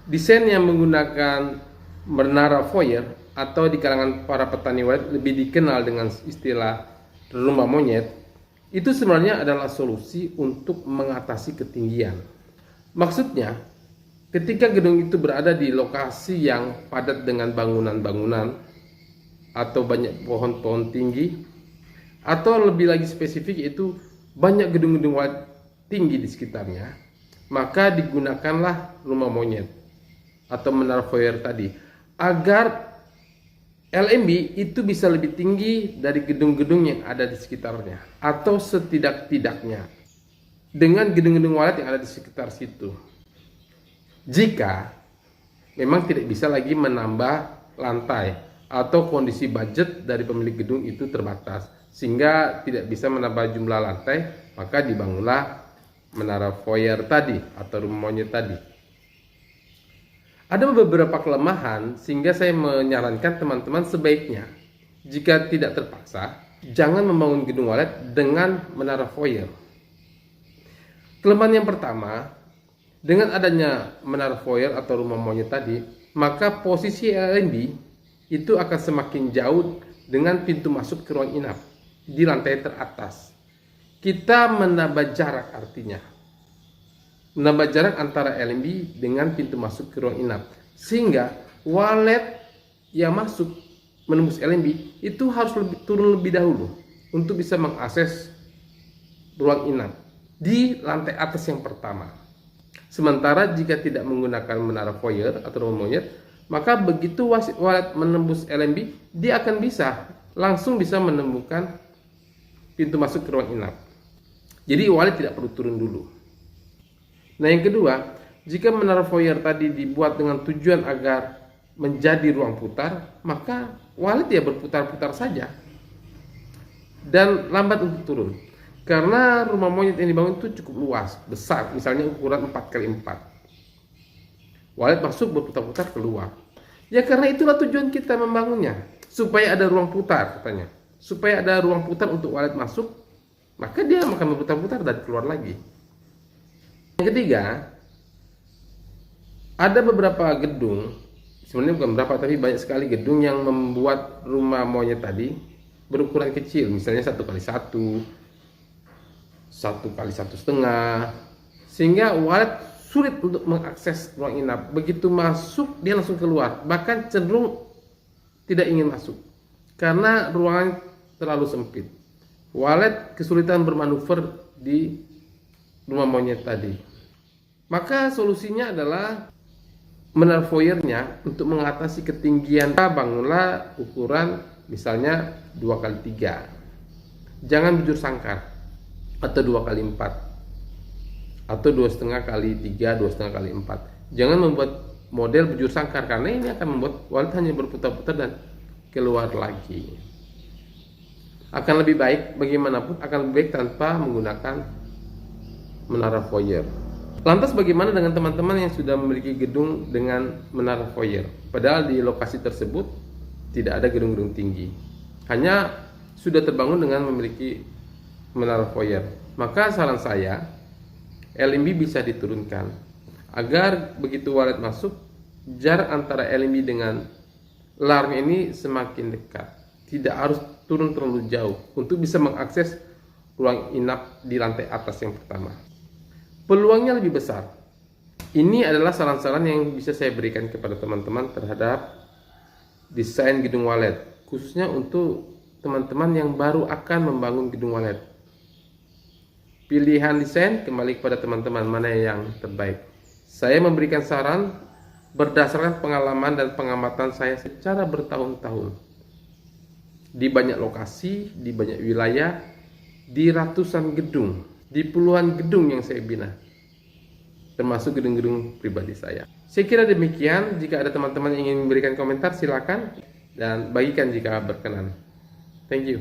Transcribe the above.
Desain yang menggunakan menara foyer atau di kalangan para petani walet lebih dikenal dengan istilah rumah monyet, itu sebenarnya adalah solusi untuk mengatasi ketinggian. Maksudnya, ketika gedung itu berada di lokasi yang padat dengan bangunan-bangunan atau banyak pohon-pohon tinggi, atau lebih lagi spesifik yaitu banyak gedung-gedung tinggi di sekitarnya, maka digunakanlah rumah monyet atau menara foyer tadi agar LMB itu bisa lebih tinggi dari gedung-gedung yang ada di sekitarnya, atau setidak-tidaknya dengan gedung-gedung walet yang ada di sekitar situ. Jika memang tidak bisa lagi menambah lantai atau kondisi budget dari pemilik gedung itu terbatas sehingga tidak bisa menambah jumlah lantai, maka dibangunlah menara foyer tadi atau rumah monyet tadi. Ada beberapa kelemahan sehingga saya menyarankan teman-teman sebaiknya jika tidak terpaksa jangan membangun gedung walet dengan menara foyer. Kelemahan yang pertama, dengan adanya menara foyer atau rumah monyet tadi, maka posisi LMB itu akan semakin jauh dengan pintu masuk ke ruang inap di lantai teratas. Kita menambah jarak, artinya menambah jarak antara LMB dengan pintu masuk ke ruang inap, sehingga walet yang masuk menembus LMB itu harus turun lebih dahulu untuk bisa mengakses ruang inap di lantai atas yang pertama. Sementara jika tidak menggunakan menara foyer atau rumah monyet, maka begitu walet menembus LMB, dia akan langsung bisa menemukan pintu masuk ke ruang inap. Jadi walet tidak perlu turun dulu. Nah, yang kedua, jika menara foyer tadi dibuat dengan tujuan agar menjadi ruang putar, maka walet ya berputar-putar saja dan lambat untuk turun. Karena rumah monyet yang dibangun itu cukup luas, besar, misalnya ukuran 4x4. Walet masuk berputar-putar keluar. Ya karena itulah tujuan kita membangunnya, supaya ada ruang putar katanya. Supaya ada ruang putar untuk walet masuk, maka dia akan berputar-putar dan keluar lagi. Yang ketiga, ada beberapa gedung, sebenarnya bukan beberapa tapi banyak sekali gedung yang membuat rumah monyet tadi berukuran kecil, misalnya 1x1, 1x1,5, sehingga walet sulit untuk mengakses ruang inap. Begitu masuk dia langsung keluar, bahkan cenderung tidak ingin masuk karena ruangan terlalu sempit. Walet kesulitan bermanuver di rumah monyet tadi. Maka solusinya adalah menara foyernya untuk mengatasi ketinggian. Bangunlah ukuran misalnya 2x3, jangan bujur sangkar, atau 2x4, atau 2,5x3, 2,5x4. Jangan membuat model bujur sangkar karena ini akan membuat walet hanya berputar-putar dan keluar lagi. Akan lebih baik, bagaimanapun akan lebih baik tanpa menggunakan menara foyer. Lantas bagaimana dengan teman-teman yang sudah memiliki gedung dengan menara foyer, padahal di lokasi tersebut tidak ada gedung-gedung tinggi, hanya sudah terbangun dengan memiliki menara foyer? Maka saran saya, LMB bisa diturunkan agar begitu walet masuk, jarak antara LMB dengan larnya ini semakin dekat, tidak harus turun terlalu jauh untuk bisa mengakses ruang inap di lantai atas yang pertama. Peluangnya lebih besar. Ini adalah saran-saran yang bisa saya berikan kepada teman-teman terhadap desain gedung walet, khususnya untuk teman-teman yang baru akan membangun gedung walet. Pilihan desain kembali kepada teman-teman mana yang terbaik. Saya memberikan saran berdasarkan pengalaman dan pengamatan saya secara bertahun-tahun di banyak lokasi, di banyak wilayah, di ratusan gedung, di puluhan gedung yang saya bina, termasuk gedung-gedung pribadi saya. Saya kira demikian. Jika ada teman-teman yang ingin memberikan komentar, silakan, dan bagikan jika berkenan. Thank you.